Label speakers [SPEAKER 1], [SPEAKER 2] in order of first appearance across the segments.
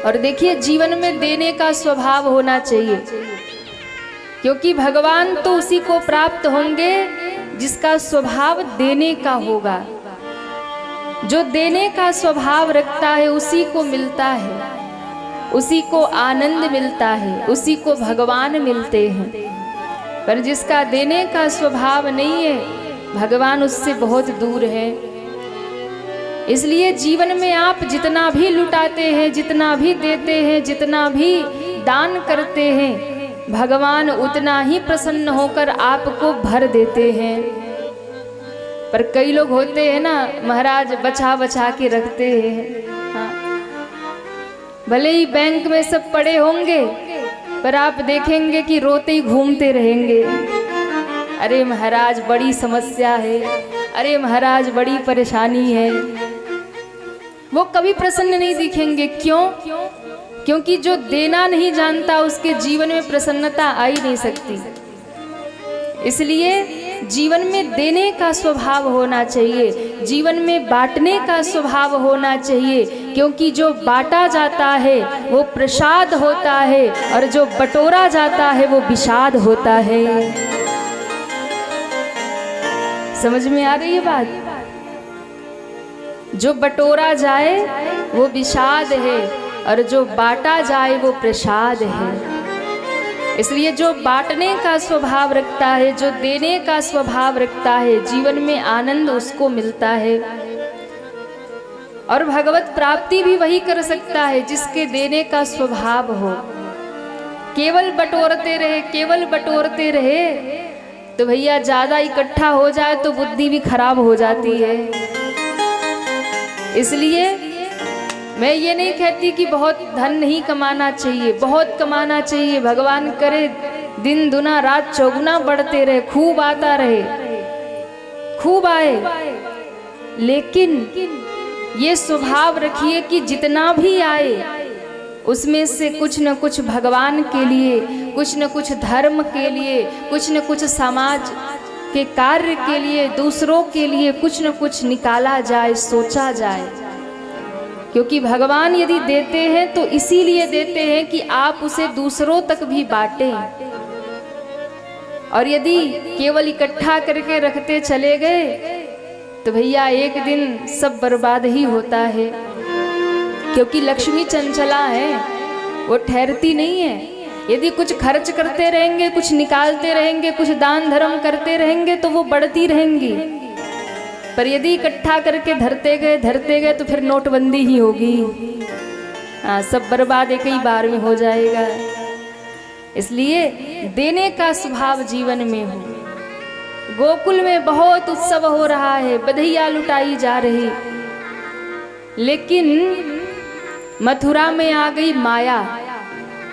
[SPEAKER 1] और देखिए जीवन में देने का स्वभाव होना चाहिए, क्योंकि भगवान तो उसी को प्राप्त होंगे जिसका स्वभाव देने का होगा। जो देने का स्वभाव रखता है उसी को मिलता है, उसी को आनंद मिलता है, उसी को भगवान मिलते हैं। पर जिसका देने का स्वभाव नहीं है, भगवान उससे बहुत दूर है। इसलिए जीवन में आप जितना भी लुटाते हैं, जितना भी देते हैं, जितना भी दान करते हैं, भगवान उतना ही प्रसन्न होकर आपको भर देते हैं। पर कई लोग होते हैं ना, महाराज बचा बचा के रखते हैं। हाँ, भले ही बैंक में सब पड़े होंगे, पर आप देखेंगे कि रोते ही घूमते रहेंगे। अरे महाराज बड़ी समस्या है, अरे महाराज बड़ी परेशानी है। वो कभी प्रसन्न नहीं दिखेंगे। क्यों? क्योंकि जो देना नहीं जानता उसके जीवन में प्रसन्नता आ ही नहीं सकती। इसलिए जीवन में देने का स्वभाव होना चाहिए, जीवन में बांटने का स्वभाव होना चाहिए, क्योंकि जो बांटा जाता है वो प्रसाद होता है और जो बटोरा जाता है वो विषाद होता है। समझ में आ रही है बात? जो बटोरा जाए वो विषाद है और जो बांटा जाए वो प्रसाद है। इसलिए जो बांटने का स्वभाव रखता है, जो देने का स्वभाव रखता है, जीवन में आनंद उसको मिलता है। और भगवत प्राप्ति भी वही कर सकता है जिसके देने का स्वभाव हो। केवल बटोरते रहे, केवल बटोरते रहे तो भैया ज्यादा इकट्ठा हो जाए तो बुद्धि भी खराब हो जाती है। इसलिए मैं ये नहीं कहती कि बहुत धन नहीं कमाना चाहिए, बहुत कमाना चाहिए। भगवान करे दिन दुना रात चौगुना बढ़ते रहे, खूब आता रहे, खूब आए। लेकिन ये स्वभाव रखिए कि जितना भी आए उसमें से कुछ न कुछ भगवान के लिए, कुछ न कुछ धर्म के लिए, कुछ न कुछ समाज के कार्य के लिए, दूसरों के लिए कुछ न कुछ निकाला जाए, सोचा जाए। क्योंकि भगवान यदि देते हैं तो इसीलिए देते हैं कि आप उसे दूसरों तक भी बांटें। और यदि केवल इकट्ठा करके रखते चले गए तो भैया एक दिन सब बर्बाद ही होता है। क्योंकि लक्ष्मी चंचला है, वो ठहरती नहीं है। यदि कुछ खर्च करते रहेंगे, कुछ निकालते रहेंगे, कुछ दान धर्म करते रहेंगे तो वो बढ़ती रहेंगी। पर यदि इकट्ठा करके धरते गए तो फिर नोटबंदी ही होगी। सब बर्बाद एक ही बार में हो जाएगा। इसलिए देने का स्वभाव जीवन में हो। गोकुल में बहुत उत्सव हो रहा है, बधाइयाँ लुटाई जा रही, लेकिन मथुरा में आ गई माया।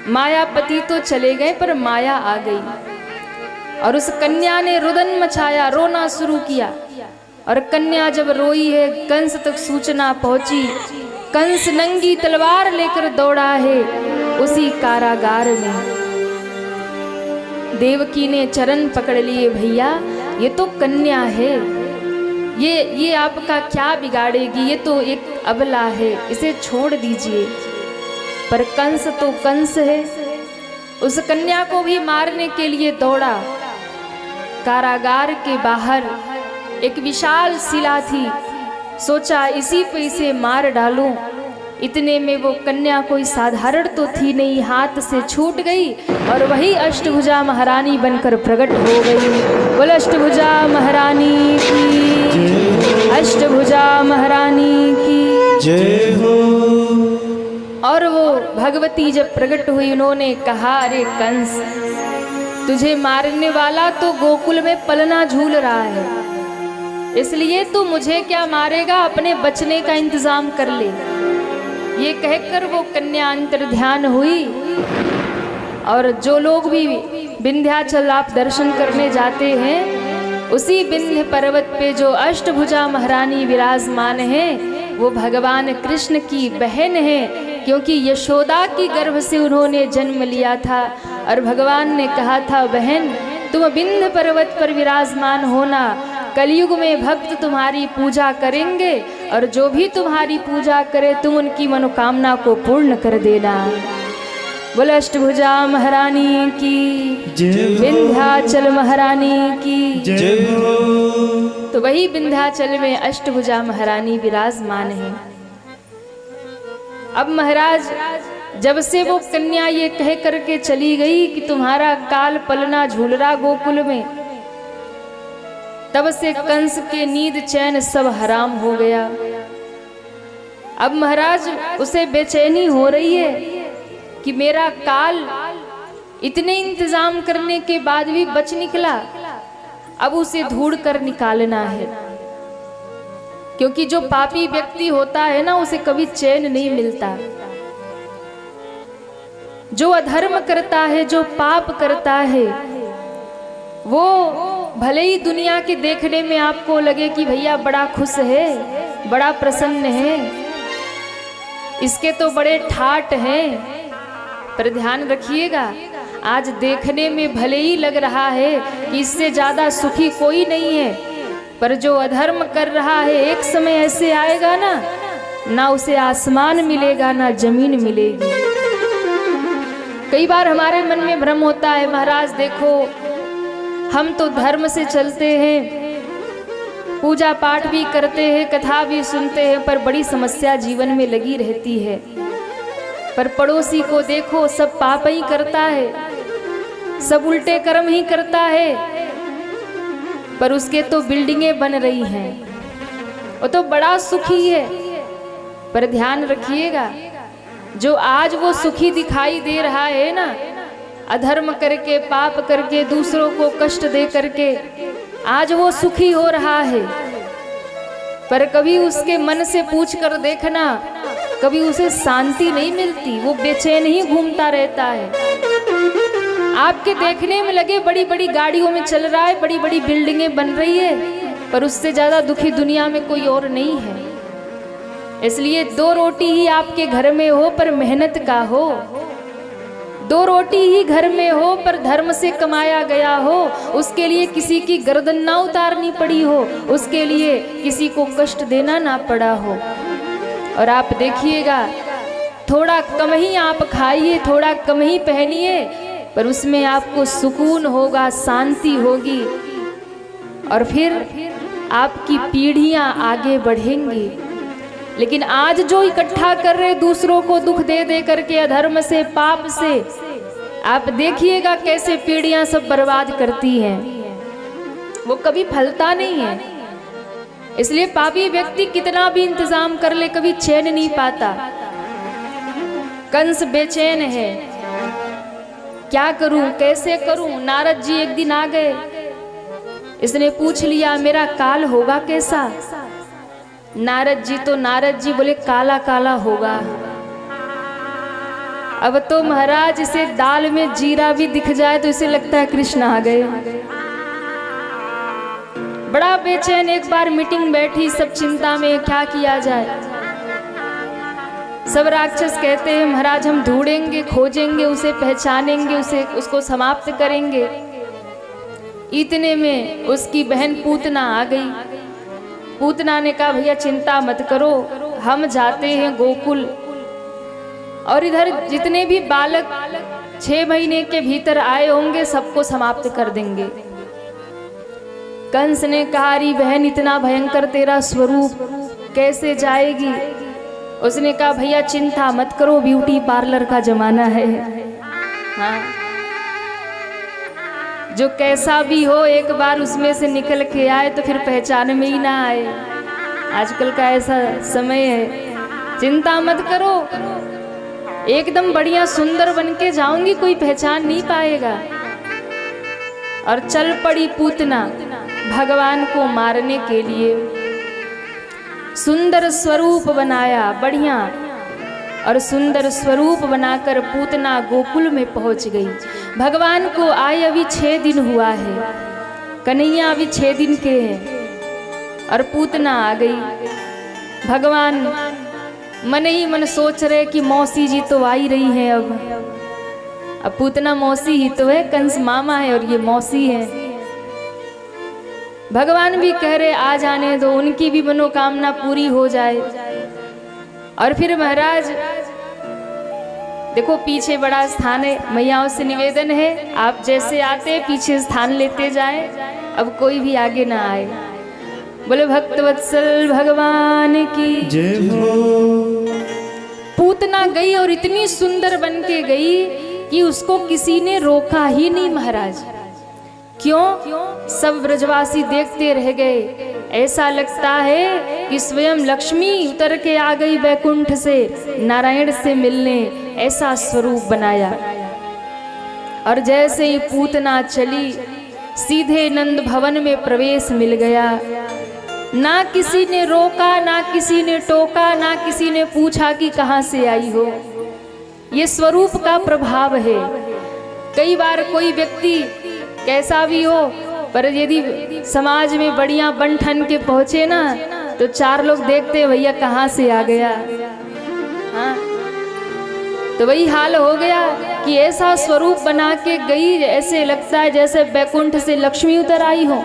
[SPEAKER 1] मायापति तो चले गए पर माया आ गई और उस कन्या ने रुदन मचाया, रोना शुरू किया। और कन्या जब रोई है, कंस तक सूचना पहुंची। कंस नंगी तलवार लेकर दौड़ा है उसी कारागार में। देवकी ने चरण पकड़ लिए, भैया ये तो कन्या है, ये आपका क्या बिगाड़ेगी, ये तो एक अबला है, इसे छोड़ दीजिए। पर कंस तो कंस है, उस कन्या को भी मारने के लिए दौड़ा। कारागार के बाहर एक विशाल शिला थी, सोचा इसी पे इसे मार डालूं। इतने में वो कन्या कोई साधारण तो थी नहीं, हाथ से छूट गई और वही अष्टभुजा महारानी बनकर प्रकट हो गई। बोल अष्टभुजा महारानी की, अष्टभुजा महारानी की जय हो। और वो भगवती जब प्रकट हुई, उन्होंने कहा, अरे कंस, तुझे मारने वाला तो गोकुल में पलना झूल रहा है, इसलिए तू मुझे क्या मारेगा, अपने बचने का इंतजाम कर ले। ये कहकर वो कन्या अंतर ध्यान हुई। और जो लोग भी विंध्याचल आप दर्शन करने जाते हैं, उसी विंध्य पर्वत पे जो अष्टभुजा महारानी विराजमान है वो भगवान कृष्ण की बहन है। क्योंकि यशोदा की गर्भ से उन्होंने जन्म लिया था और भगवान ने कहा था, बहन तुम विंध्य पर्वत पर विराजमान होना, कलयुग में भक्त तुम्हारी पूजा करेंगे और जो भी तुम्हारी पूजा करे तुम उनकी मनोकामना को पूर्ण कर देना। बोले अष्टभुजा महारानी की, विंध्याचल महारानी की जय। तो वही विंध्याचल में अष्टभुजा महारानी विराजमान है। अब महाराज जब से वो कन्या ये कह करके चली गई कि तुम्हारा काल पलना झूलरा गोकुल में, तब से कंस के नींद चैन सब हराम हो गया। अब महाराज उसे बेचैनी हो रही है कि मेरा काल इतने इंतजाम करने के बाद भी बच निकला, अब उसे ढूंढ कर निकालना है। क्योंकि जो पापी व्यक्ति होता है ना, उसे कभी चैन नहीं मिलता। जो अधर्म करता है, जो पाप करता है, वो भले ही दुनिया के देखने में आपको लगे कि भैया बड़ा खुश है, बड़ा प्रसन्न है, इसके तो बड़े ठाट हैं, पर ध्यान रखिएगा आज देखने में भले ही लग रहा है कि इससे ज्यादा सुखी कोई नहीं है, पर जो अधर्म कर रहा है एक समय ऐसे आएगा ना उसे आसमान मिलेगा ना जमीन मिलेगी। कई बार हमारे मन में भ्रम होता है, महाराज देखो हम तो धर्म से चलते हैं, पूजा पाठ भी करते हैं, कथा भी सुनते हैं, पर बड़ी समस्या जीवन में लगी रहती है। पर पड़ोसी को देखो, सब पाप ही करता है, सब उल्टे कर्म ही करता है, पर उसके तो बिल्डिंगें बन रही हैं, वो तो बड़ा सुखी है। पर ध्यान रखिएगा जो आज वो सुखी दिखाई दे रहा है ना, अधर्म करके पाप करके दूसरों को कष्ट दे करके आज वो सुखी हो रहा है, पर कभी उसके मन से पूछ कर देखना, कभी उसे शांति नहीं मिलती, वो बेचैन ही घूमता रहता है। आपके देखने में लगे बड़ी बड़ी गाड़ियों में चल रहा है, बड़ी बड़ी बिल्डिंगें बन रही है, पर उससे ज्यादा दुखी दुनिया में कोई और नहीं है। इसलिए दो रोटी ही आपके घर में हो पर मेहनत का हो, दो रोटी ही घर में हो पर धर्म से कमाया गया हो, उसके लिए किसी की गर्दन ना उतारनी पड़ी हो, उसके लिए किसी को कष्ट देना ना पड़ा हो। और आप देखिएगा थोड़ा कम ही आप खाइए, थोड़ा कम ही पहनिए, पर उसमें आपको सुकून होगा, शांति होगी, और फिर आपकी पीढ़ियां आगे बढ़ेंगी। लेकिन आज जो इकट्ठा कर रहे दूसरों को दुख दे दे करके अधर्म से पाप से, आप देखिएगा कैसे पीढ़ियां सब बर्बाद करती हैं, वो कभी फलता नहीं है। इसलिए पापी व्यक्ति कितना भी इंतजाम कर ले कभी चैन नहीं पाता। कंस बेचैन है, क्या करूं कैसे करूं। नारद जी एक दिन आ गए, इसने पूछ लिया मेरा काल होगा कैसा। नारद जी बोले काला काला होगा। अब तो महाराज इसे दाल में जीरा भी दिख जाए तो इसे लगता है कृष्ण आ गए। बड़ा बेचैन, एक बार मीटिंग बैठी, सब चिंता में क्या किया जाए। सब राक्षस कहते हैं महाराज हम ढूंढेंगे, खोजेंगे, उसे पहचानेंगे, उसको समाप्त करेंगे। इतने में उसकी बहन पूतना आ गई। पूतना ने कहा भैया चिंता मत करो, हम जाते हैं गोकुल, और इधर जितने भी बालक 6 महीने के भीतर आए होंगे सबको समाप्त कर देंगे। कंस ने कहा अरे बहन इतना भयंकर तेरा स्वरूप कैसे जाएगी। उसने कहा भैया चिंता मत करो, ब्यूटी पार्लर का जमाना है। हाँ, जो कैसा भी हो एक बार उसमें से निकल के आए तो फिर पहचान में ही ना आए। आजकल का ऐसा समय है, चिंता मत करो, एकदम बढ़िया सुंदर बन के जाऊंगी, कोई पहचान नहीं पाएगा। और चल पड़ी पूतना भगवान को मारने के लिए। सुंदर स्वरूप बनाया बढ़िया, और सुंदर स्वरूप बनाकर पूतना गोकुल में पहुंच गई। भगवान को आए अभी 6 दिन हुआ है, कन्हैया अभी 6 दिन के हैं, और पूतना आ गई। भगवान मन ही मन सोच रहे कि मौसी जी तो आ ही रही है। अब पूतना मौसी ही तो है, कंस मामा है और ये मौसी है। भगवान भी कह रहे आ जाने दो, उनकी भी मनोकामना पूरी हो जाए। और फिर महाराज देखो पीछे बड़ा स्थान है, मैयाओं से निवेदन है आप जैसे आते पीछे स्थान लेते जाएं, अब कोई भी आगे ना आए। बोले भक्तवत्सल भगवान की जय हो। पूतना गई और इतनी सुंदर बन के गई कि उसको किसी ने रोका ही नहीं महाराज। क्यों? सब ब्रजवासी देखते रह गए। ऐसा लगता है कि स्वयं लक्ष्मी उतर के आ गई वैकुंठ से नारायण से मिलने, ऐसा स्वरूप बनाया। और जैसे ही पूतना चली सीधे नंद भवन में प्रवेश मिल गया। ना किसी ने रोका, ना किसी ने टोका, ना किसी ने पूछा कि कहाँ से आई हो। ये स्वरूप का प्रभाव है। कई बार कोई व्यक्ति कैसा भी हो, पर यदि समाज में बढ़िया बन ठन के पहुंचे ना तो चार लोग देखते भैया कहाँ से आ गया। हाँ, तो वही हाल हो गया कि ऐसा स्वरूप बना के गई, ऐसे लगता है जैसे बैकुंठ से लक्ष्मी उतर आई हो।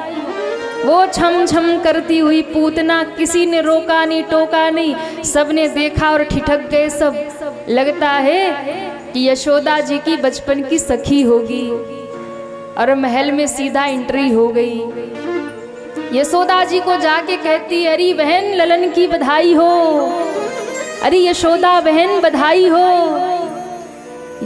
[SPEAKER 1] वो छम छम करती हुई पूतना, किसी ने रोका नहीं टोका नहीं, सबने देखा और ठिठक गए सब। लगता है कि यशोदा जी की बचपन की सखी होगी। और महल में सीधा एंट्री हो गई। यशोदा जी को जाके कहती, अरे बहन ललन की बधाई हो, अरे यशोदा बहन बधाई हो।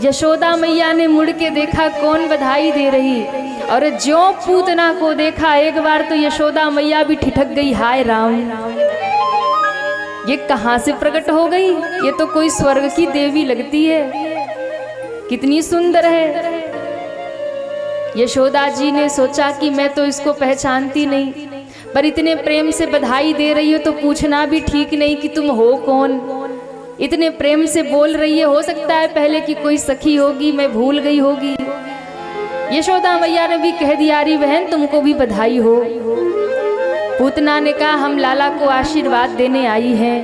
[SPEAKER 1] यशोदा मैया ने मुड़ के देखा कौन बधाई दे रही, और ज्यों पूतना को देखा एक बार तो यशोदा मैया भी ठिठक गई, हाय राम ये कहाँ से प्रकट हो गई, ये तो कोई स्वर्ग की देवी लगती है, कितनी सुंदर है। यशोदा जी ने सोचा कि मैं तो इसको पहचानती नहीं, पर इतने प्रेम से बधाई दे रही हो तो पूछना भी ठीक नहीं कि तुम हो कौन। इतने प्रेम से बोल रही है, हो सकता है पहले की कोई सखी होगी, मैं भूल गई होगी। यशोदा मैया ने भी कह दिया, अरे बहन तुमको भी बधाई हो। पूतना ने कहा, हम लाला को आशीर्वाद देने आई हैं।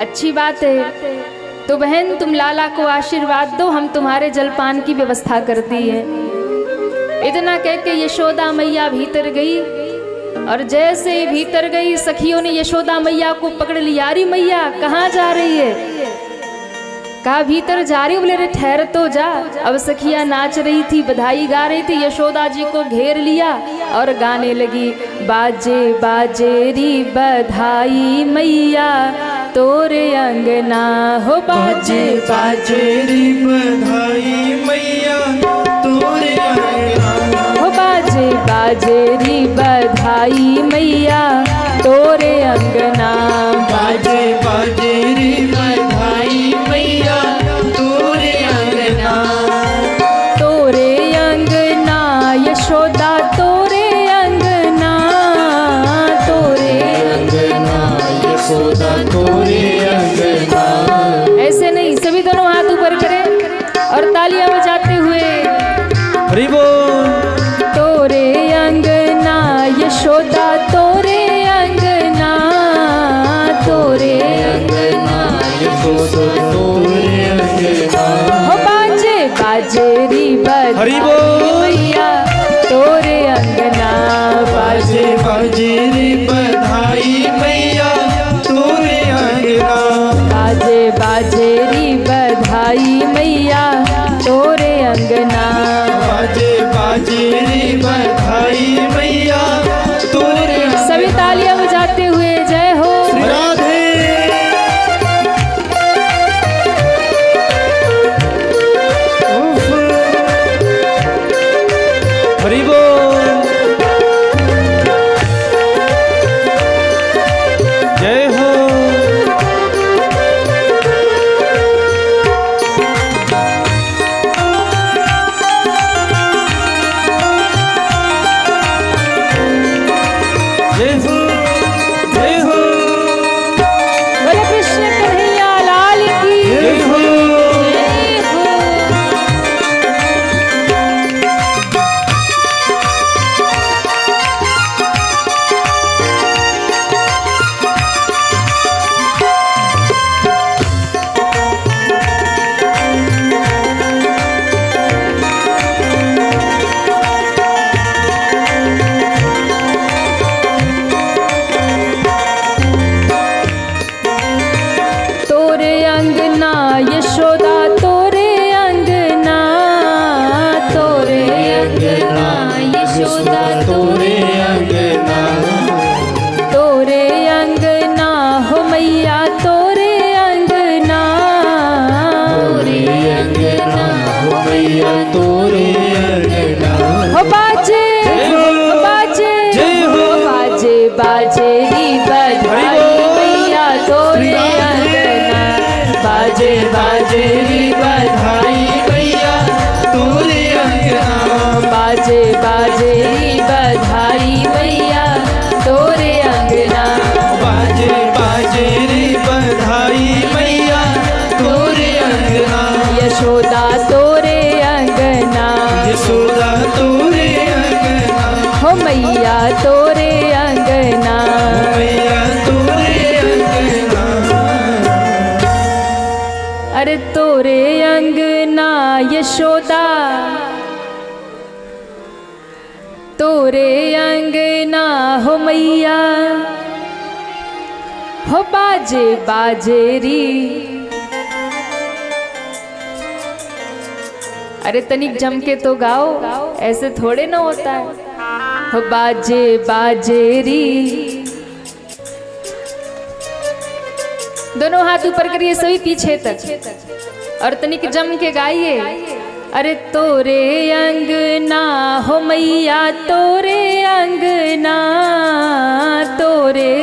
[SPEAKER 1] अच्छी बात है, तो बहन तुम लाला को आशीर्वाद दो, हम तुम्हारे जलपान की व्यवस्था करती हैं। इतना कह के यशोदा मैया भीतर गई, और जैसे ही भीतर गई सखियों ने यशोदा मैया को पकड़ लिया। अरे मैया कहाँ जा रही है? कहा भीतर जा रही। बोले रे ठहर तो जा। अब सखिया नाच रही थी, बधाई गा रही थी, यशोदा जी को घेर लिया और गाने लगी, बाजे बाजे री बधाई मैया तोरे अंगना हो, बाजे
[SPEAKER 2] बाजे री बधाई मैया तोरे अंगना
[SPEAKER 1] हो, बाजे बाजे री बधाई मैया तोरे अंगना,
[SPEAKER 2] बाजे बाजे री बधाई मैया तोरे अंगना,
[SPEAKER 1] तोरे अंगना यशोदा तोरे अंगना, तोरे
[SPEAKER 2] अंगना यशोदा तोरे अंगना।
[SPEAKER 1] ऐसे नहीं, सभी दोनों हाथ ऊपर करें और तालियां बजाते हुए,
[SPEAKER 2] हरि बोल।
[SPEAKER 1] तोरे अंगना यशोदा तोरे अंगना, तोरे
[SPEAKER 2] अंगना यशोदा तोरे अंगना,
[SPEAKER 1] हो बाजे बाजे री
[SPEAKER 2] हरि
[SPEAKER 1] बधाई
[SPEAKER 2] बोल।
[SPEAKER 1] मैया तोरे अंगना,
[SPEAKER 2] बाजे बाजे री बधाई मैया तोरे अंगना,
[SPEAKER 1] बाजे बाजे री बधाई मैया तोरे अंगना,
[SPEAKER 2] बाजे बाजे री बधाई मैया तोरे अंगना।
[SPEAKER 1] सभी तालियां बजाते हुए जय हो।
[SPEAKER 2] राधे उफ। बाजे रे बधाई मैया तोरे अंगना।
[SPEAKER 1] बाजे बाजे री बधाई मैया तोरे अंगना।
[SPEAKER 2] बाजे बाजे रे बधाई मैया तोरे अंगना।
[SPEAKER 1] यशोदा तोरे अंगना।
[SPEAKER 2] यशोदा तोरे अंगना।
[SPEAKER 1] हो मैया तोरे अंगना।
[SPEAKER 2] मैया तोरे अंगना।
[SPEAKER 1] अरे तोरे अंगना यशोदा तोरे अंगना हो मैया हो बाजे बाजे री। अरे तनिक जम के तो गाओ, ऐसे थोड़े ना होता है। हो बाजे बाजे री। दोनों हाथ ऊपर करिए, सभी पीछे तक, और तनिक जम के गाइए। अरे तोरे अंगना हो मैया तोरे अंगना तोरे।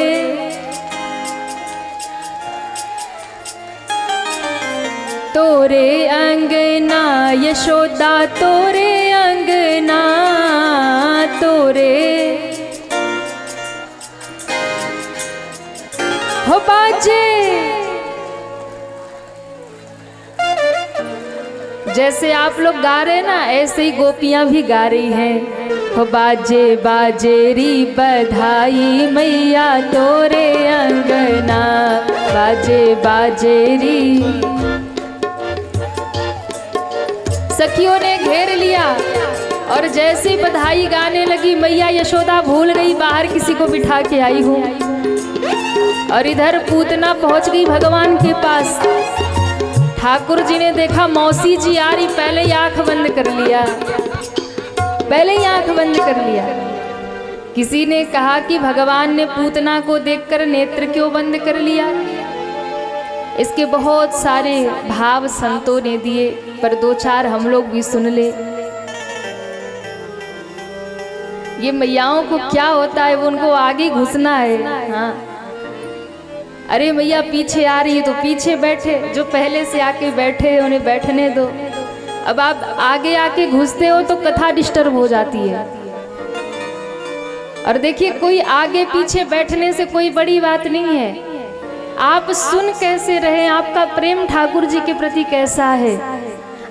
[SPEAKER 1] तोरे अंगना यशोदा तोरे अंगना तोरे। हो बाजे जैसे आप लोग गा रहे हैं ना, ऐसे ही गोपियां भी गा रही हैं। हो बाजे बाजे री बधाई मैया तोरे अंगना। बाजे बाजे री। सखियों ने घेर लिया और जैसे ही बधाई गाने लगी, मैया यशोदा भूल गई बाहर किसी को बिठा के आई हूँ, और इधर पूतना पहुंच गई भगवान के पास। ठाकुर जी ने देखा मौसी जी आ रही, पहले ही आंख बंद कर लिया, पहले ही आंख बंद कर लिया। किसी ने कहा कि भगवान ने पूतना को देखकर नेत्र क्यों बंद कर लिया। इसके बहुत सारे भाव संतों ने दिए, पर दो चार हम लोग भी सुन ले। ये मैयाओं को क्या होता है, वो उनको आगे घुसना है। हाँ, अरे मैया पीछे आ रही है तो पीछे बैठे, जो पहले से आके बैठे उन्हें बैठने दो। अब आप आगे आके घुसते हो तो कथा डिस्टर्ब हो जाती है। और देखिए, कोई आगे पीछे बैठने से कोई बड़ी बात नहीं है। आप सुन कैसे रहे, आपका प्रेम ठाकुर जी के प्रति कैसा है।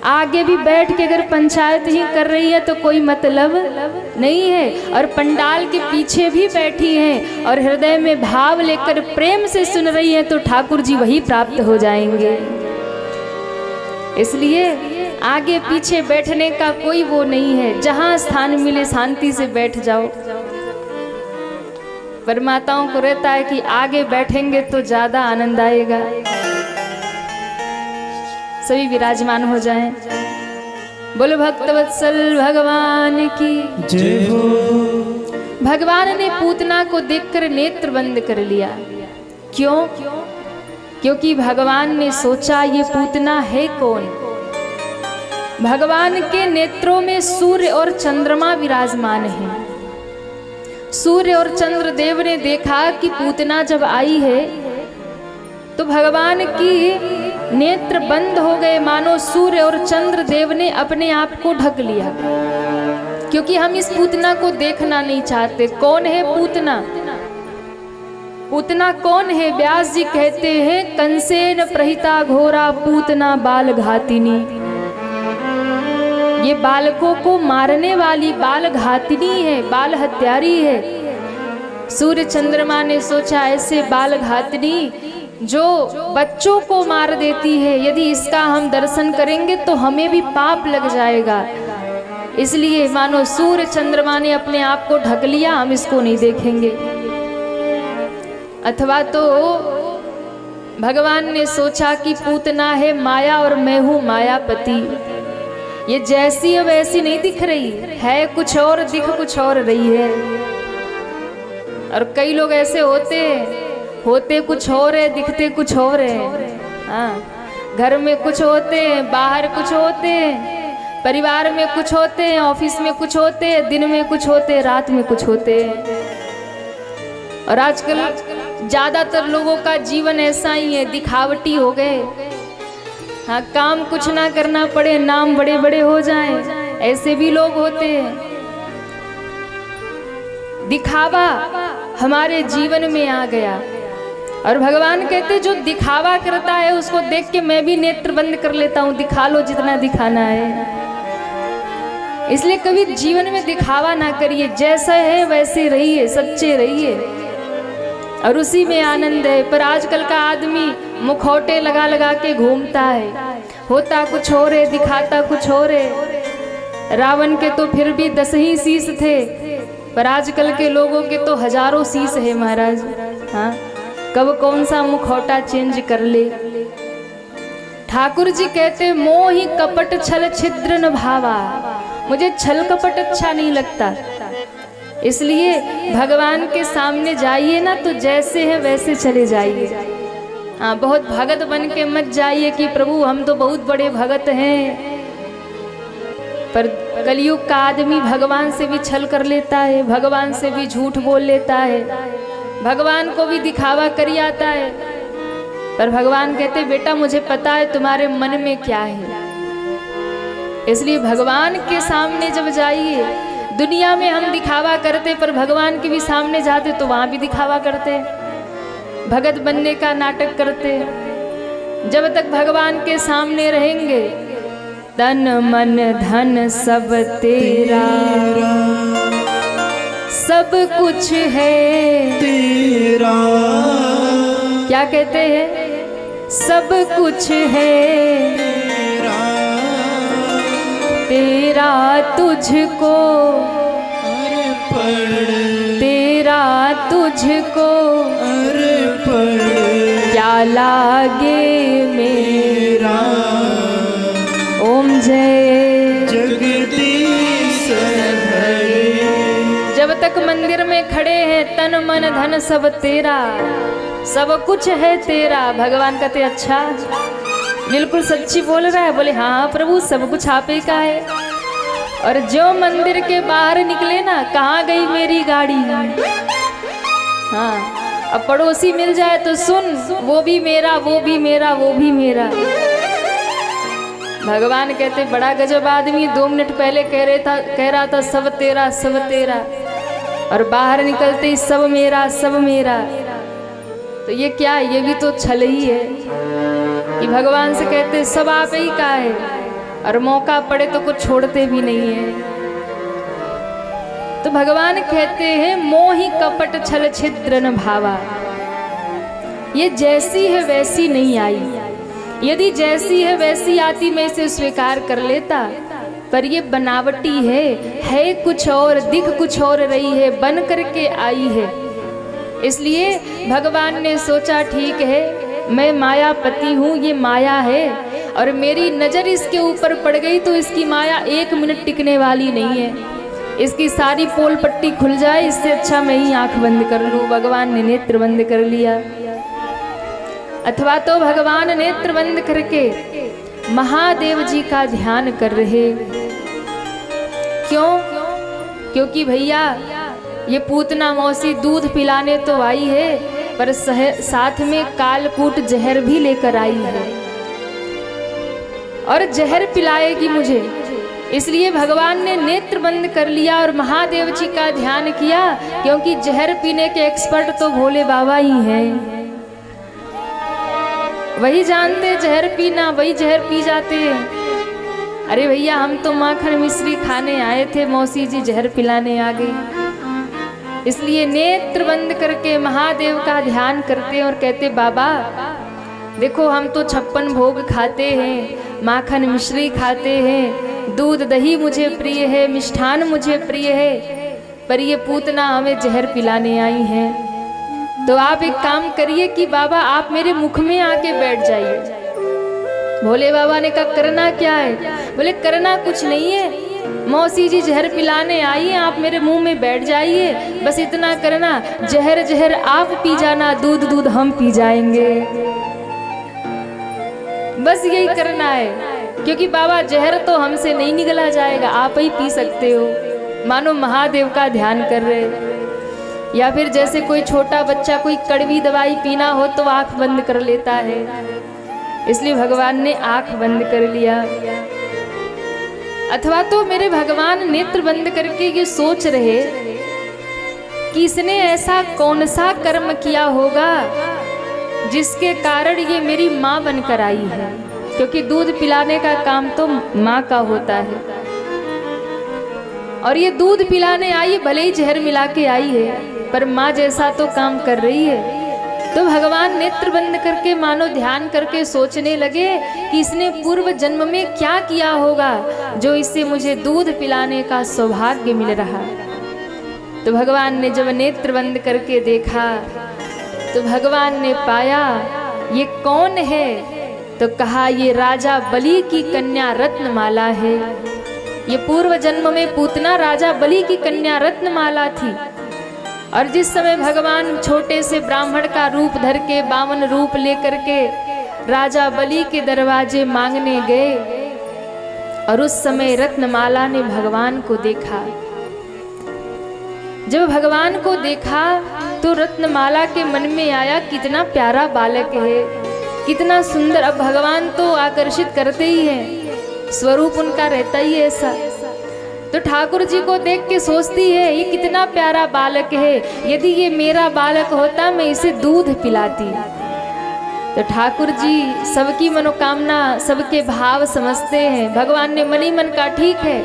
[SPEAKER 1] आगे भी बैठ के अगर पंचायत ही कर रही है तो कोई मतलब नहीं है, और पंडाल के पीछे भी बैठी हैं और हृदय में भाव लेकर प्रेम से सुन रही है तो ठाकुर जी वही प्राप्त हो जाएंगे। इसलिए आगे पीछे बैठने का कोई वो नहीं है, जहां स्थान मिले शांति से बैठ जाओ। पर माताओं को रहता है कि आगे बैठेंगे तो ज्यादा आनंद आएगा। सभी विराजमान हो जाएं। बोलो भक्तवत्सल भगवान की
[SPEAKER 2] जय हो।
[SPEAKER 1] भगवान ने पूतना को देखकर नेत्र बंद कर लिया। क्यों? क्योंकि भगवान ने सोचा ये पूतना है कौन। भगवान के नेत्रों में सूर्य और चंद्रमा विराजमान हैं। सूर्य और चंद्र देव ने देखा कि पूतना जब आई है तो भगवान की नेत्र बंद हो गए, मानो सूर्य और चंद्र देव ने अपने आप को ढक लिया, क्योंकि हम इस पूतना को देखना नहीं चाहते। कौन है पूतना? पूतना कौन है? व्यास जी कहते हैं, कंसेन प्रहिता घोरा पूतना बाल घातिनी। ये बालकों को मारने वाली बाल घातिनी है, बाल हत्यारी है। सूर्य चंद्रमा ने सोचा ऐसे बाल घातिनी जो बच्चों को मार देती है, यदि इसका हम दर्शन करेंगे तो हमें भी पाप लग जाएगा। इसलिए मानो सूर्य चंद्रमा ने अपने आप को ढक लिया, हम इसको नहीं देखेंगे। अथवा तो भगवान ने सोचा कि पूतना है माया और मैं हूं मायापति। ये जैसी है वैसी नहीं दिख रही है, कुछ और दिख कुछ और रही है। और कई लोग ऐसे होते कुछ और है, दिखते कुछ और है। हाँ, घर में कुछ होते हैं, बाहर कुछ होते हैं, परिवार में कुछ होते हैं, ऑफिस में कुछ होते हैं, दिन में कुछ होते हैं, रात में कुछ होते हैं। और आजकल ज्यादातर लोगों का जीवन ऐसा ही है, दिखावटी हो गए। हाँ, काम कुछ ना करना पड़े, नाम बड़े बड़े हो जाएं, ऐसे भी लोग होते हैं। दिखावा हमारे जीवन में आ गया और भगवान कहते जो दिखावा करता है उसको देख के मैं भी नेत्र बंद कर लेता हूँ, दिखा लो जितना दिखाना है। इसलिए कभी जीवन में दिखावा ना करिए, जैसा है वैसे रहिए, सच्चे रहिए और उसी में आनंद है। पर आजकल का आदमी मुखौटे लगा लगा के घूमता है, होता कुछ और है, दिखाता कुछ और है। रावण के तो फिर भी 10 ही शीश थे, पर आजकल के लोगों के तो हजारों शीश है महाराज। हाँ, कब कौन सा मुखौटा चेंज कर ले। ठाकुर जी कहते मोहि कपट छल छिद्र न भावा, मुझे छल कपट अच्छा नहीं लगता। इसलिए भगवान के सामने जाइए ना तो जैसे है वैसे चले जाइए। हाँ, बहुत भगत बन के मत जाइए कि प्रभु हम तो बहुत बड़े भगत हैं। पर कलयुग का आदमी भगवान से भी छल कर लेता है, भगवान से भी झूठ बोल लेता है, भगवान को भी दिखावा कर आता है। पर भगवान कहते बेटा मुझे पता है तुम्हारे मन में क्या है। इसलिए भगवान के सामने जब जाइए, दुनिया में हम दिखावा करते पर भगवान के भी सामने जाते तो वहां भी दिखावा करते, भगत बनने का नाटक करते। जब तक भगवान के सामने रहेंगे तन मन धन सब तेरा, सब कुछ है
[SPEAKER 2] तेरा।
[SPEAKER 1] क्या कहते हैं? सब कुछ है तेरा, तुझको
[SPEAKER 2] अर्पण,
[SPEAKER 1] तेरा तुझको
[SPEAKER 2] अर्पण,
[SPEAKER 1] क्या लागे मेरा। ओम जय
[SPEAKER 2] जगदीश हरे।
[SPEAKER 1] जब तक मंदिर में खड़े हैं तन मन धन सब तेरा, सब कुछ है तेरा। भगवान कहते अच्छा, बिल्कुल सच्ची बोल रहा है। बोले हाँ प्रभु सब कुछ आप ही का है। और जो मंदिर के बाहर निकले ना, कहाँ गई मेरी गाड़ी। हाँ, अब पड़ोसी मिल जाए तो सुन, वो भी मेरा, वो भी मेरा, वो भी मेरा। भगवान कहते बड़ा गजब आदमी, 2 मिनट पहले कह रहा था सब तेरा सब तेरा, और बाहर निकलते ही सब मेरा सब मेरा। तो ये क्या, ये भी तो छल ही है कि भगवान से कहते सब आप ही का है और मौका पड़े तो कुछ छोड़ते भी नहीं है। तो भगवान कहते हैं मोहि कपट छल छिद्र न भावा, ये जैसी है वैसी नहीं आई। यदि जैसी है वैसी आती मैं इसे स्वीकार कर लेता, पर ये बनावटी है कुछ और, दिख कुछ और रही है, बन करके आई है। इसलिए भगवान ने सोचा ठीक है मैं मायापति हूँ, ये माया है और मेरी नज़र इसके ऊपर पड़ गई तो इसकी माया 1 मिनट टिकने वाली नहीं है। इसकी सारी पोल पट्टी खुल जाए, इससे अच्छा मैं ही आंख बंद कर लूँ। भगवान ने नेत्र बंद कर लिया, अथवा तो भगवान नेत्र बंद करके महादेव जी का ध्यान कर रहे। क्यों? क्योंकि भैया ये पूतना मौसी दूध पिलाने तो आई है, पर साथ में कालकूट जहर भी लेकर आई है और जहर पिलाएगी मुझे। इसलिए भगवान ने नेत्र बंद कर लिया और महादेव जी का ध्यान किया, क्योंकि जहर पीने के एक्सपर्ट तो भोले बाबा ही हैं। वही जानते जहर पीना, वही जहर पी जाते हैं। अरे भैया हम तो माखन मिश्री खाने आए थे, मौसी जी जहर पिलाने आ गई। इसलिए नेत्र बंद करके महादेव का ध्यान करते और कहते बाबा देखो हम तो 56 भोग खाते हैं, माखन मिश्री खाते हैं, दूध दही मुझे प्रिय है, मिष्ठान मुझे प्रिय है, पर ये पूतना हमें जहर पिलाने आई हैं। तो आप एक काम करिए कि बाबा आप मेरे मुख में आके बैठ जाइए। भोले बाबा ने कहा करना क्या है? बोले करना कुछ नहीं है, मौसी जी जहर पिलाने आई हैं, आप मेरे मुंह में बैठ जाइए, बस इतना करना, जहर जहर आप पी जाना, दूध दूध हम पी जाएंगे। बस यही करना है, क्योंकि बाबा जहर तो हमसे नहीं निगला जाएगा, आप ही पी सकते हो। मानो महादेव का ध्यान कर रहे। या फिर जैसे कोई छोटा बच्चा कोई कड़वी दवाई पीना हो तो आंख बंद कर लेता है, इसलिए भगवान ने आंख बंद कर लिया। अथवा तो मेरे भगवान नेत्र बंद करके ये सोच रहे कि इसने ऐसा कौन सा कर्म किया होगा जिसके कारण ये मेरी माँ बनकर आई है, क्योंकि दूध पिलाने का काम तो माँ का होता है। और ये दूध पिलाने आई, भले ही जहर मिला के आई है, पर माँ जैसा तो काम कर रही है। तो भगवान नेत्र बंद करके मानो ध्यान करके सोचने लगे कि इसने पूर्व जन्म में क्या किया होगा जो इससे मुझे दूध पिलाने का सौभाग्य मिल रहा। तो भगवान ने जब नेत्र बंद करके देखा तो भगवान ने पाया ये कौन है, तो कहा ये राजा बलि की कन्या रत्नमाला है। ये पूर्व जन्म में पूतना राजा बलि की कन्या रत्नमाला थी। और जिस समय भगवान छोटे से ब्राह्मण का रूप धर के बामन रूप लेकर के राजा बलि के दरवाजे मांगने गए, और उस समय रत्नमाला ने भगवान को देखा। जब भगवान को देखा तो रत्नमाला के मन में आया कितना प्यारा बालक है, कितना सुंदर। अब भगवान तो आकर्षित करते ही हैं, स्वरूप उनका रहता ही है ऐसा। तो ठाकुर जी को देख के सोचती है ये कितना प्यारा बालक है, यदि ये मेरा बालक होता मैं इसे दूध पिलाती। तो ठाकुर जी सबकी मनोकामना सबके भाव समझते हैं। भगवान ने मनी मन का ठीक है,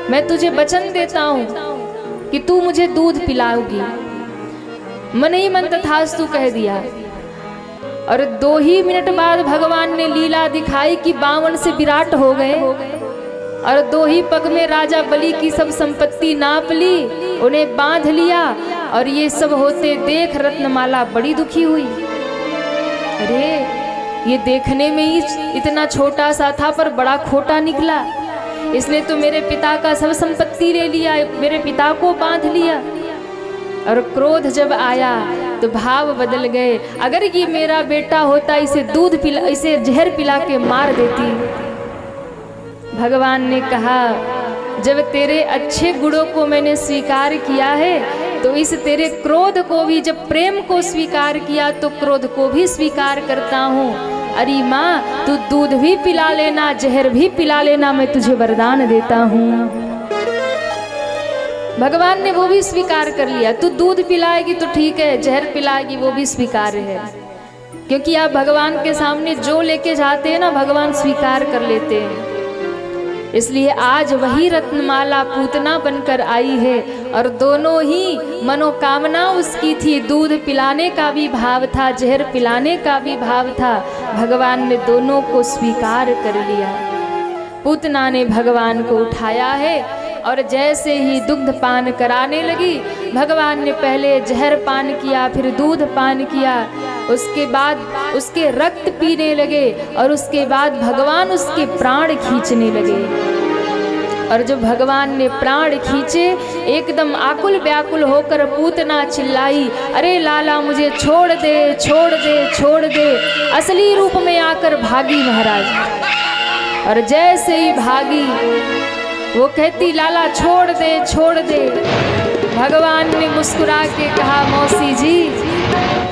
[SPEAKER 1] मैं तुझे वचन देता हूँ कि तू मुझे दूध पिलाओगी। मन ही मन तथास्तु कह दिया। और 2 ही मिनट बाद भगवान ने लीला दिखाई कि बावन से विराट हो गए, और 2 ही पग में राजा बलि की सब संपत्ति नाप ली, उन्हें बांध लिया। और ये सब होते देख रत्नमाला बड़ी दुखी हुई। अरे ये देखने में ही इतना छोटा सा था पर बड़ा खोटा निकला। इसने तो मेरे पिता का सब संपत्ति ले लिया, मेरे पिता को बांध लिया। और क्रोध जब आया तो भाव बदल गए। अगर ये मेरा बेटा होता इसे दूध पिला, इसे जहर पिला के मार देती। भगवान ने कहा जब तेरे अच्छे गुणों को मैंने स्वीकार किया है तो इस तेरे क्रोध को भी, जब प्रेम को स्वीकार किया तो क्रोध को भी स्वीकार करता हूँ। अरे माँ तू दूध भी पिला लेना, जहर भी पिला लेना, मैं तुझे वरदान देता हूँ। भगवान ने वो भी स्वीकार कर लिया। तू दूध पिलाएगी तो ठीक है, जहर पिलाएगी वो भी स्वीकार्य है, क्योंकि आप भगवान के सामने जो लेके जाते हैं ना भगवान स्वीकार कर लेते हैं। इसलिए आज वही रत्नमाला पूतना बनकर आई है, और दोनों ही मनोकामना उसकी थी। दूध पिलाने का भी भाव था, जहर पिलाने का भी भाव था। भगवान ने दोनों को स्वीकार कर लिया। पूतना ने भगवान को उठाया है, और जैसे ही दुग्ध पान कराने लगी, भगवान ने पहले जहर पान किया, फिर दूध पान किया, उसके बाद उसके रक्त पीने लगे, और उसके बाद भगवान उसके प्राण खींचने लगे। और जब भगवान ने प्राण खींचे, एकदम आकुल व्याकुल होकर पूतना चिल्लाई, अरे लाला मुझे छोड़ दे, छोड़ दे, छोड़ दे। असली रूप में आकर भागी महाराज। और जैसे ही भागी वो कहती लाला छोड़ दे, छोड़ दे। भगवान ने मुस्कुरा के कहा मौसी जी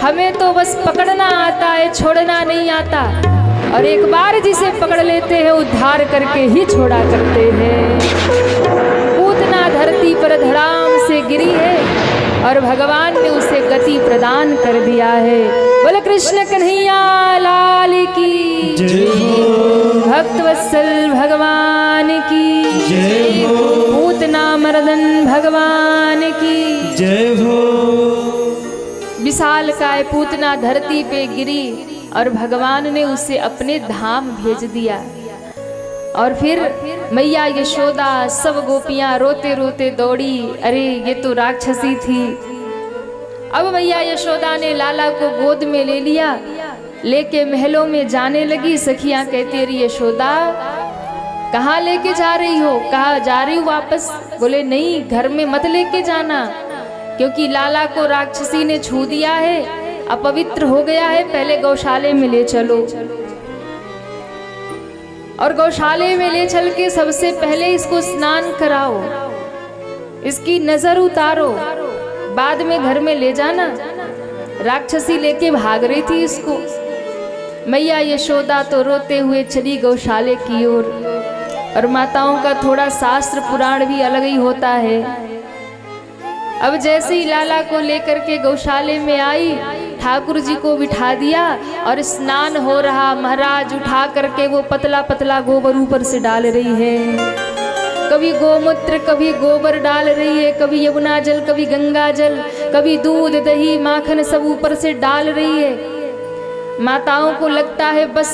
[SPEAKER 1] हमें तो बस पकड़ना आता है, छोड़ना नहीं आता, और एक बार जिसे पकड़ लेते हैं उद्धार करके ही छोड़ा करते हैं। पूतना धरती पर धड़ाम से गिरी है और भगवान ने उसे गति प्रदान कर दिया है। बोले कृष्ण कन्हैया लाल की जय हो, भक्तवत्सल भगवान की जय हो, पूतना मर्दन भगवान की जय हो। विशाल काय पूतना धरती पे गिरी और भगवान ने उसे अपने धाम भेज दिया। और फिर मैया यशोदा सब गोपियां रोते रोते दौड़ी, अरे ये तो राक्षसी थी। अब मैया यशोदा ने लाला को गोद में ले लिया, लेके महलों में जाने लगी। सखियां कहती अरे यशोदा कहाँ लेके जा रही हो? कहाँ जा रही हूँ वापस? बोले नहीं घर में मत लेके जाना, क्योंकि लाला को राक्षसी ने छू दिया है, अपवित्र हो गया है, पहले गौशाले में ले चलो। और गौशाले में ले चल के सबसे पहले इसको स्नान कराओ, इसकी नजर उतारो, बाद में घर में ले जाना। राक्षसी लेके भाग रही थी इसको। मैया यशोदा तो रोते हुए चली गौशाले की ओर। और माताओं का थोड़ा शास्त्र पुराण भी अलग ही होता है। अब जैसे ही लाला को लेकर के गौशाले में आई, ठाकुर जी को बिठा दिया और स्नान हो रहा। महाराज उठा करके वो पतला पतला गोबर ऊपर से डाल रही है, कभी गोमूत्र कभी गोबर डाल रही है, कभी यमुना जल कभी गंगा जल, कभी दूध दही माखन सब ऊपर से डाल रही है। माताओं को लगता है बस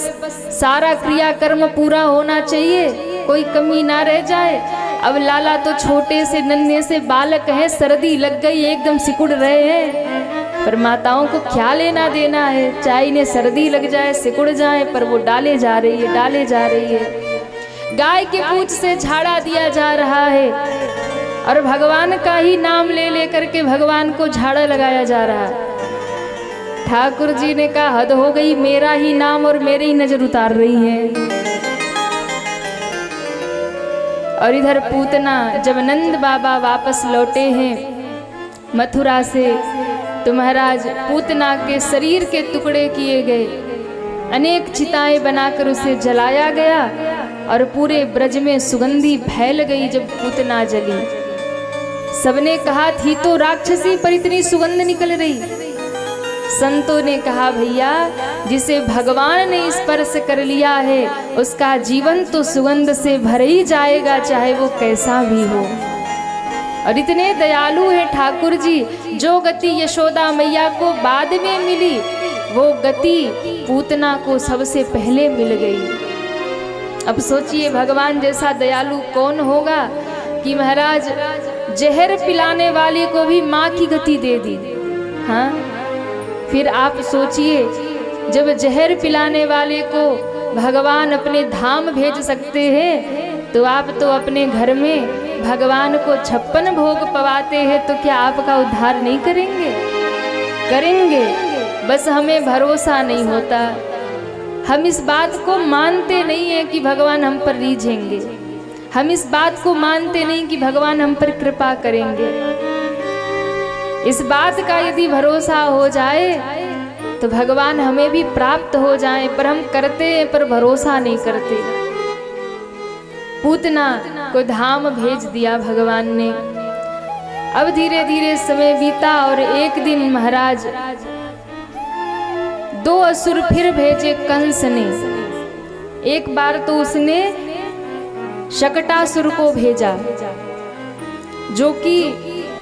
[SPEAKER 1] सारा क्रियाकर्म पूरा होना चाहिए, कोई कमी ना रह जाए। अब लाला तो छोटे से नन्हे से बालक है, सर्दी लग गई एकदम सिकुड़ रहे हैं, पर माताओं को क्या लेना देना है, चाहे इन्हें सर्दी लग जाए सिकुड़ जाए, पर वो डाले जा रही है डाले जा रही है। गाय के पूंछ से झाड़ा दिया जा रहा है और भगवान का ही नाम ले लेकर के भगवान को झाड़ा लगाया जा रहा है। ठाकुर जी ने कहा हद हो गई, मेरा ही नाम और मेरी ही नजर उतार रही है। और इधर पूतना जब नंद बाबा वापस लौटे हैं मथुरा से, तो महाराज पूतना के शरीर के टुकड़े किए गए, अनेक चिताएं बनाकर उसे जलाया गया और पूरे ब्रज में सुगंधी फैल गई। जब पूतना जली, सबने कहा थी तो राक्षसी पर इतनी सुगंध निकल रही। संतों ने कहा भैया, जिसे भगवान ने स्पर्श कर लिया है उसका जीवन तो सुगंध से भर ही जाएगा, चाहे वो कैसा भी हो। और इतने दयालु हैं ठाकुर जी, जो गति यशोदा मैया को बाद में मिली वो गति पूतना को सबसे पहले मिल गई। अब सोचिए भगवान जैसा दयालु कौन होगा कि महाराज जहर पिलाने वाले को भी माँ की गति दे दी। हाँ, फिर आप सोचिए जब जहर पिलाने वाले को भगवान अपने धाम भेज सकते हैं, तो आप तो अपने घर में भगवान को 56 भोग पवाते हैं, तो क्या आपका उद्धार नहीं करेंगे? करेंगे, बस हमें भरोसा नहीं होता। हम इस बात को मानते नहीं है कि भगवान हम पर रीझेंगे, हम इस बात को मानते नहीं कि भगवान हम पर कृपा करेंगे। इस बात का यदि भरोसा हो जाए तो भगवान हमें भी प्राप्त हो जाए, पर हम करते हैं पर भरोसा नहीं करते। पूतना को धाम भेज दिया भगवान ने। अब धीरे धीरे समय बीता और एक दिन महाराज 2 असुर फिर भेजे कंस ने। एक बार तो उसने शकटासुर को भेजा जो कि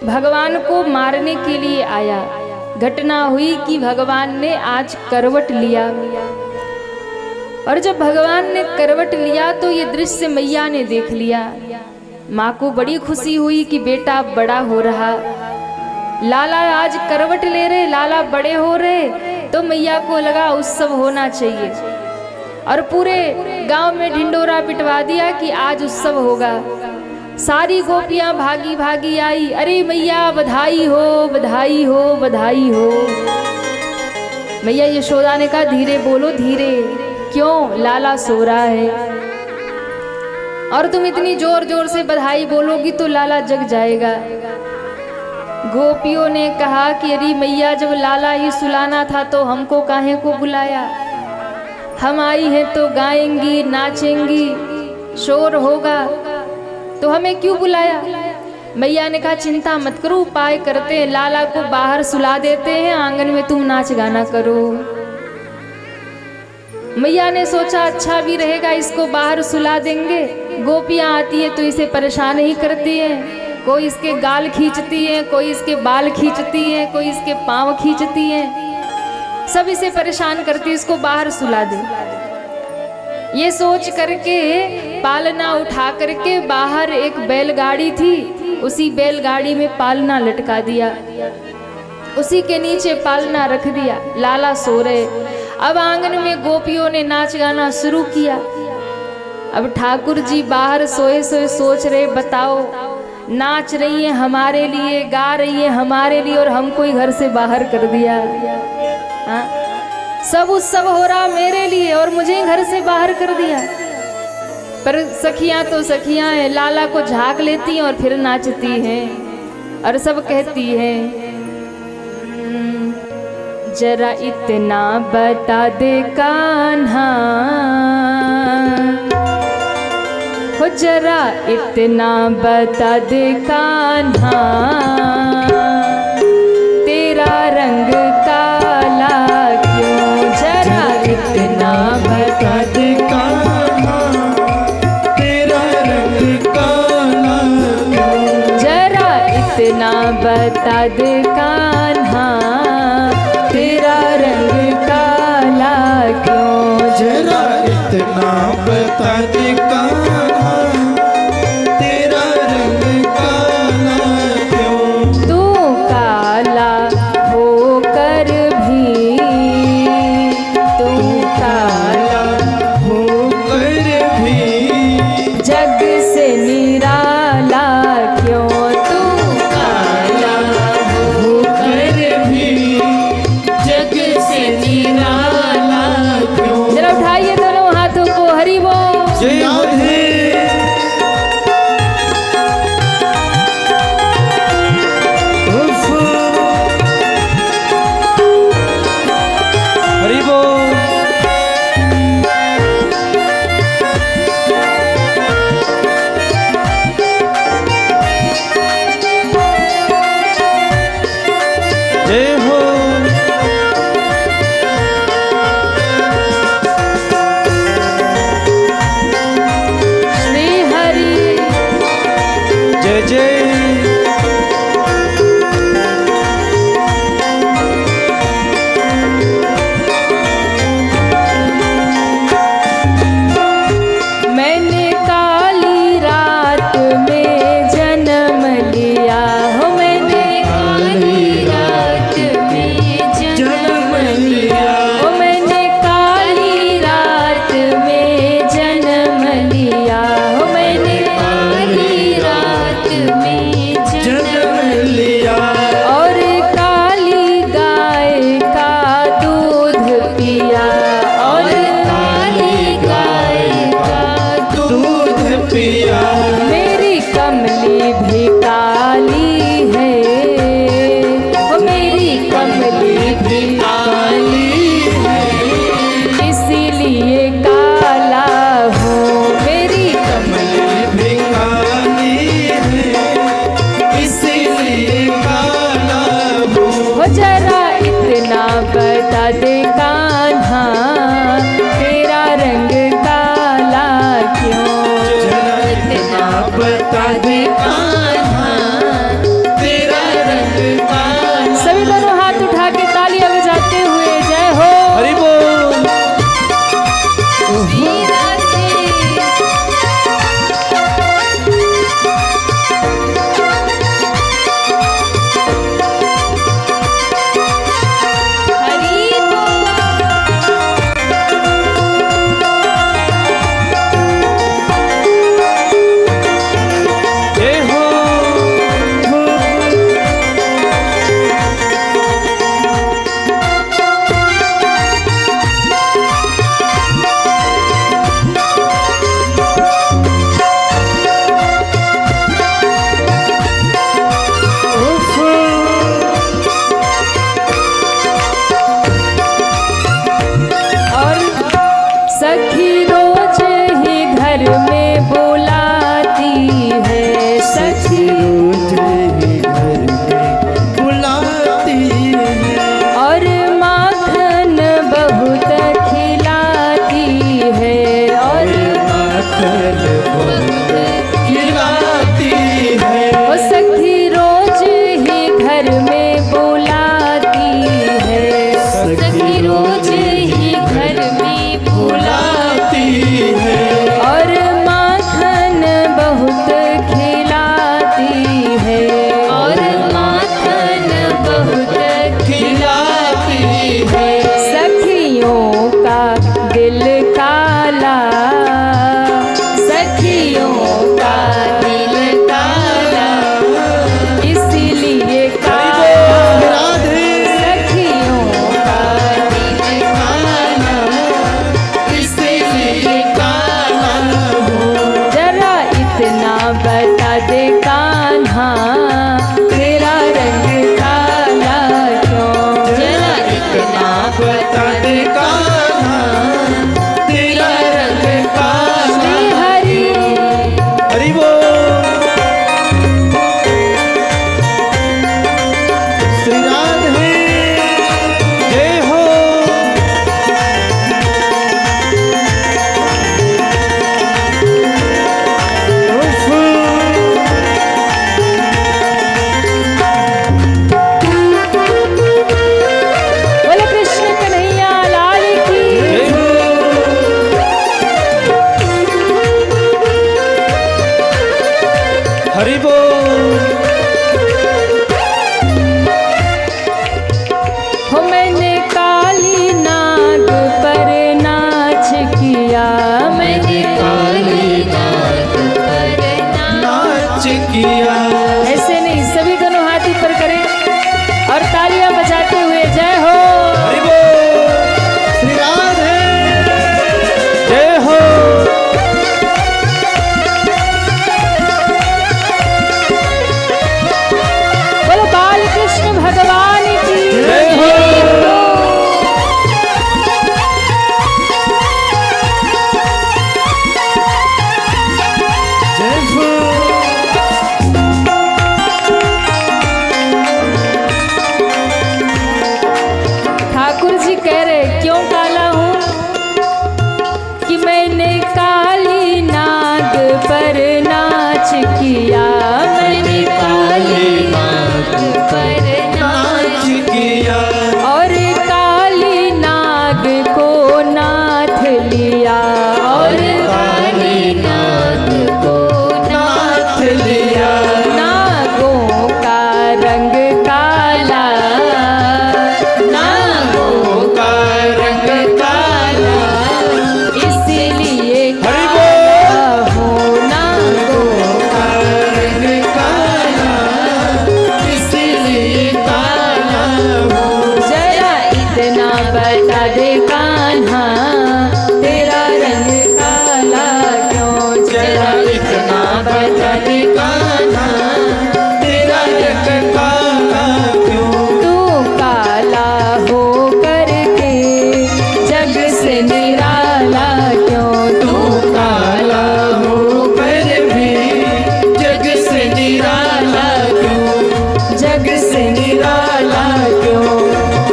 [SPEAKER 1] भगवान को मारने के लिए आया। घटना हुई कि भगवान ने आज करवट लिया, और जब भगवान ने करवट लिया तो ये दृश्य मैया ने देख लिया। माँ को बड़ी खुशी हुई कि बेटा बड़ा हो रहा, लाला आज करवट ले रहे, लाला बड़े हो रहे, तो मैया को लगा उत्सव होना चाहिए और पूरे गांव में ढिंडोरा पिटवा दिया कि आज उत्सव होगा। सारी गोपियां भागी भागी आई, अरे मैया बधाई हो बधाई हो बधाई हो। मैया यशोदा ने कहा धीरे बोलो धीरे, क्यों? लाला सो रहा है और तुम इतनी जोर जोर से बधाई बोलोगी तो लाला जग जाएगा। गोपियों ने कहा कि अरे मैया जब लाला ही सुलाना था तो हमको काहे को बुलाया, हम आई हैं तो गाएंगी नाचेंगी शोर होगा, तो हमें क्यों बुलाया? मैया ने कहा चिंता मत करो, उपाय करते हैं, लाला को बाहर सुला देते हैं, आंगन में तुम नाच गाना करो। मैया ने सोचा अच्छा भी रहेगा, इसको बाहर सुला देंगे। गोपियां आती है तो इसे परेशान ही करती हैं, कोई इसके गाल खींचती है, कोई इसके बाल खींचती है, कोई इसके पाँव खींचती है, सब इसे परेशान करती है, इसको बाहर सुला दे। ये सोच करके पालना उठा करके बाहर एक बैलगाड़ी थी, उसी बैलगाड़ी में पालना लटका दिया, उसी के नीचे पालना रख दिया। लाला सो रहे। अब आंगन में गोपियों ने नाच गाना शुरू किया। अब ठाकुर जी बाहर सोए सोए सोच रहे, बताओ नाच रही है हमारे लिए, गा रही है हमारे लिए, और हमको ही घर से बाहर कर दिया। हाँ? सब उत्सव हो रहा मेरे लिए और मुझे घर से बाहर कर दिया। पर सखियां तो सखियां हैं, लाला को झांक लेती हैं और फिर नाचती हैं और सब कहती हैं जरा इतना बता दे कान्हा, हो जरा इतना बता दे कान्हा, तेरा रंग काला क्यों, जरा इतना बता दे
[SPEAKER 2] कान्हा, तेरा रंग काला क्यों,
[SPEAKER 1] जरा इतना बता दे कान्हा, तेरा रंग काला क्यों,
[SPEAKER 2] जरा इतना बता दे कान्हा, तेरा रंग काला क्यों,
[SPEAKER 1] तू काला होकर भी, तू काला
[SPEAKER 2] होकर भी
[SPEAKER 1] जग से निराला क्यों, तू काला
[SPEAKER 2] होकर भी जग से निराला क्यों।
[SPEAKER 1] जरा उठाइए दोनों हाथों को, हरि बोल।
[SPEAKER 2] जय राधे। उफ। हरि बोल। जय हो।
[SPEAKER 1] श्री हरि
[SPEAKER 2] जय जय।
[SPEAKER 1] मैंने काली रात में जन्म लिया, हो मैंने काली रात में जन्म लिया, हो मैंने काली रात में जन्म लिया, हो मैंने काली रात में
[SPEAKER 2] जन्म लिया
[SPEAKER 1] और काली गाय का दूध पिया, और काली गाय का
[SPEAKER 2] दूध पिया,
[SPEAKER 1] मेरी कमली भी काली है, ओ मेरी कमली भी
[SPEAKER 2] काली है,
[SPEAKER 1] इसीलिए काला हूँ, मेरी
[SPEAKER 2] कमल भी काली है, इसीलिए काला हूँ।
[SPEAKER 1] हो जरा इतना बता दे कान्हा, तेरा रंग काला क्यों,
[SPEAKER 2] जरा इतना बता दे कान्हा, तेरा रंग काला।
[SPEAKER 1] सभी दोनों हाथ उठा के तालियां बजाते हुए जय हो।
[SPEAKER 2] हरि बोल।
[SPEAKER 1] श्री राधे। हरि बोल।
[SPEAKER 2] जय हो। उफ।
[SPEAKER 1] और सखी रोज ही घर में बुलाती है, सखी
[SPEAKER 2] रोज ही घर में बुलाती है,
[SPEAKER 1] और माखन बहुत खिलाती है, और
[SPEAKER 2] माखन बहुत खिलाती है,
[SPEAKER 1] वो सखी रोज ही घर में बुलाती है, सखी रोज ही घर में
[SPEAKER 2] बुलाती है,
[SPEAKER 1] और माखन बहुत खिलाती है, और माखन बहुत
[SPEAKER 2] खिलाती है,
[SPEAKER 1] सखियों का दिल काला, सखियों का दिल काला, इसीलिए काला,
[SPEAKER 2] राधे।
[SPEAKER 1] सखियों का दिल
[SPEAKER 2] काला, इसीलिए काला हूँ।
[SPEAKER 1] जरा इतना बता दे कान्हा, तेरा रंग काला क्यों, जरा इतना
[SPEAKER 2] किया।
[SPEAKER 1] ऐसे नहीं, सभी दोनों हाथ ऊपर करें और तालियां बजाते हुए जय हो।
[SPEAKER 2] हरि बोल। श्री राधे जय हो।
[SPEAKER 1] बोलो बाल कृष्ण भगवान की
[SPEAKER 2] जय हो। जय हो।
[SPEAKER 1] ठाकुर जी कह रहे क्यों काला हूँ कि मैंने काली नाग पर नाच किया। मैंने काली नाग पर नाच
[SPEAKER 2] किया।
[SPEAKER 1] और काली नाग को नाथ लिया। और काली नाग को
[SPEAKER 2] नाथ लिया।
[SPEAKER 1] नागों का रंग काला। नागों
[SPEAKER 2] का रंग काला।
[SPEAKER 1] इसलिए
[SPEAKER 2] हरि
[SPEAKER 1] काला हो नागों
[SPEAKER 2] का रंग काला। इसलिए काला हो।
[SPEAKER 1] जरा इतना बता दे कान्हा तेरा रंग काला क्यों।
[SPEAKER 2] जरा इतना बता दे कान्हा तेरा रंग काला क्यों।
[SPEAKER 1] तू काला हो करके जग से निराला क्यों। तू
[SPEAKER 2] काला होकर भी जग से निराला क्यों।
[SPEAKER 1] जग से निराला क्यों।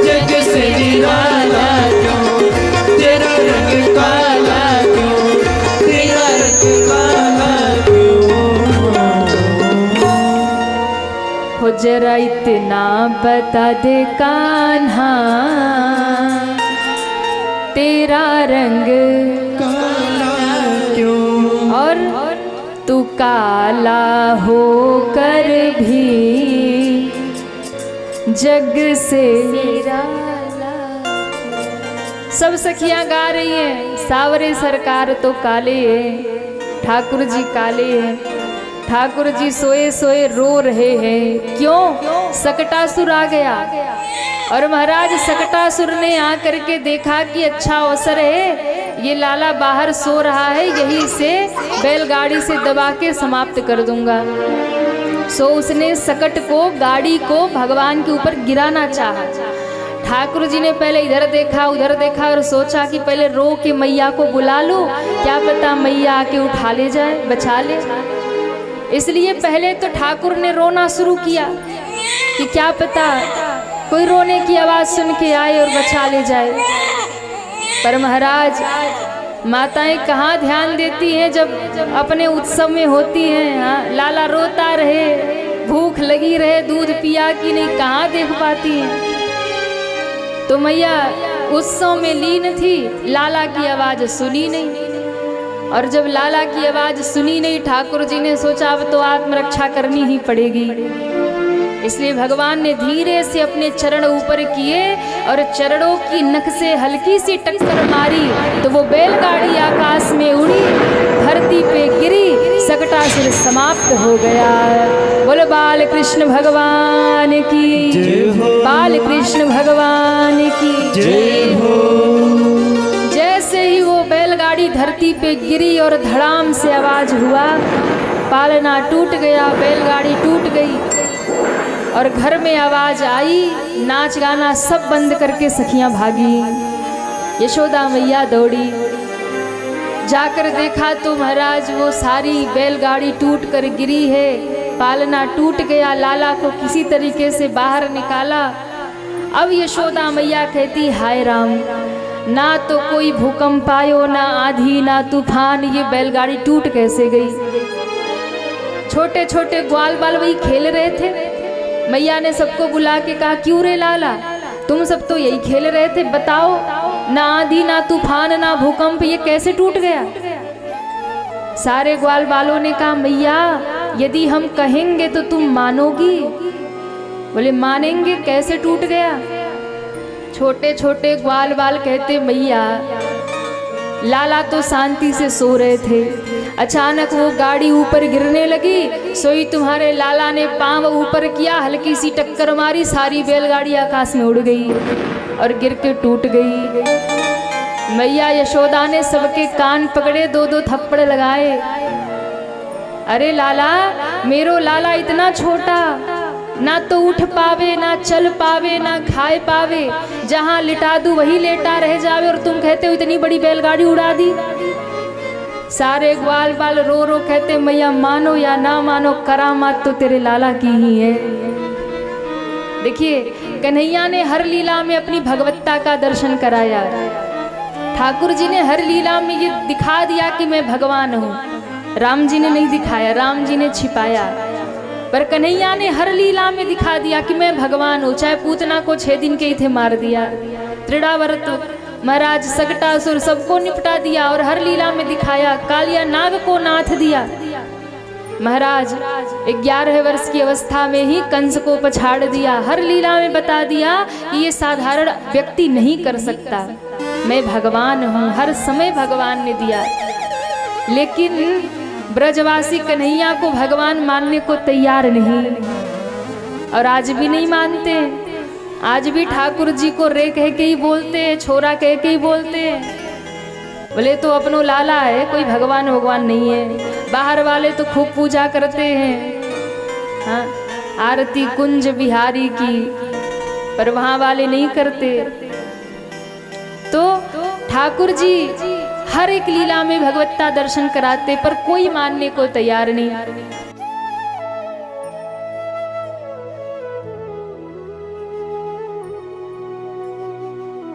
[SPEAKER 2] जग से निराला क्यों। तेरा रंग काला क्यों। तेरा रंग काला क्यों।
[SPEAKER 1] हो जरा इतना बता दे कान्हा तेरा रंग
[SPEAKER 2] काला क्यों।
[SPEAKER 1] और तू काला हो कर भी जग से निराला। सब सखियां गा रही हैं सावरे सरकार तो काले हैं। ठाकुर जी काले हैं। ठाकुर जी सोए सोए रो रहे हैं क्यों। सकटासुर आ गया और महाराज सकटासुर ने आकर के देखा कि अच्छा अवसर है, ये लाला बाहर सो रहा है, यही से बैलगाड़ी से दबा के समाप्त कर दूंगा। सो उसने सकट को गाड़ी को भगवान के ऊपर गिराना चाहा। ठाकुर जी ने पहले इधर देखा उधर देखा और सोचा कि पहले रो के मैया को बुला लो, क्या पता मैया आके उठा ले जाए, बचा ले। इसलिए पहले तो ठाकुर ने रोना शुरू किया कि क्या पता कोई रोने की आवाज सुन के आए और बचा ले जाए। पर महाराज माताएं कहाँ ध्यान देती हैं जब अपने उत्सव में होती हैं। हाँ, लाला रोता रहे, भूख लगी रहे, दूध पिया कि नहीं, कहाँ देख पाती हैं। तो मैया उत्सव में लीन थी, लाला की आवाज सुनी नहीं। और जब लाला की आवाज सुनी नहीं, ठाकुर जी ने सोचा अब तो आत्मरक्षा करनी ही पड़ेगी। इसलिए भगवान ने धीरे से अपने चरण ऊपर किए और चरणों की नख से हल्की सी टक्कर मारी तो वो बैलगाड़ी आकाश में उड़ी, धरती पे गिरी, सकटासुर समाप्त हो गया। बोलो बाल कृष्ण भगवान की
[SPEAKER 2] जय हो।
[SPEAKER 1] बाल कृष्ण भगवान की
[SPEAKER 2] जय हो।
[SPEAKER 1] जैसे ही वो बैलगाड़ी धरती पे गिरी और धड़ाम से आवाज हुआ, पालना टूट गया, बैलगाड़ी टूट गई और घर में आवाज आई, नाच गाना सब बंद करके सखियां भागी। यशोदा मैया दौड़ी, जाकर देखा तो महाराज वो सारी बैलगाड़ी टूट कर गिरी है, पालना टूट गया। लाला को किसी तरीके से बाहर निकाला। अब यशोदा मैया कहती हाय राम, ना तो कोई भूकंप आयो, ना आंधी, ना तूफान, ये बैलगाड़ी टूट कैसे गई। छोटे छोटे ग्वाल बाल वही खेल रहे थे। मैया ने सबको बुला के कहा क्यों रे लाला, तुम सब तो यही खेल रहे थे, बताओ ना आंधी ना तूफान ना भूकंप, ये कैसे टूट गया। सारे ग्वाल बालों ने कहा मैया यदि हम कहेंगे तो तुम मानोगी। बोले मानेंगे, कैसे टूट गया। छोटे छोटे ग्वाल बाल कहते मैया लाला तो शांति से सो रहे थे। अचानक वो गाड़ी ऊपर गिरने लगी। सोई तुम्हारे लाला ने पांव ऊपर किया, हल्की सी टक्कर मारी, सारी बैलगाड़ी आकाश में उड़ गई और गिर के टूट गई। मैया यशोदा ने सबके कान पकड़े, 2-2 थप्पड़ लगाए। अरे लाला, मेरो लाला इतना छोटा, ना तो उठ पावे, ना चल पावे, ना खाए पावे, जहां लिटा दूं वही लेटा रह जावे, और तुम कहते हो इतनी बड़ी बैलगाड़ी उड़ा दी। सारे ग्वाल बाल रो रो कहते मैया मानो या ना मानो, करामात तो तेरे लाला की ही है। देखिए, कन्हैया ने हर लीला में अपनी भगवत्ता का दर्शन कराया। ठाकुर जी ने हर लीला में ये दिखा दिया कि मैं भगवान हूँ। राम जी ने नहीं दिखाया, राम जी ने छिपाया, पर कन्हैया ने हर लीला में दिखा दिया कि मैं भगवान हूँ। चाहे पूतना को 6 दिन के ही थे मार दिया, त्रिड़ावर्त महाराज सकटासुर सबको निपटा दिया, और हर लीला में दिखाया। कालिया नाग को नाथ दिया महाराज, 11 वर्ष की अवस्था में ही कंस को पछाड़ दिया। हर लीला में बता दिया कि ये साधारण व्यक्ति नहीं कर सकता, मैं भगवान हूँ। हर समय भगवान ने दिया, लेकिन ब्रजवासी कन्हैया को भगवान मानने को तैयार नहीं, और आज भी नहीं मानते। आज भी ठाकुर जी को रे कह के ही बोलते हैं, छोरा कह के ही बोलते हैं। बोले तो अपनो लाला है, कोई भगवान भगवान नहीं है। बाहर वाले तो खूब पूजा करते हैं, हाँ, आरती कुंज बिहारी की, पर वहाँ वाले नहीं करते। तो ठाकुर जी हर एक लीला में भगवत्ता दर्शन कराते, पर कोई मानने को तैयार नहीं।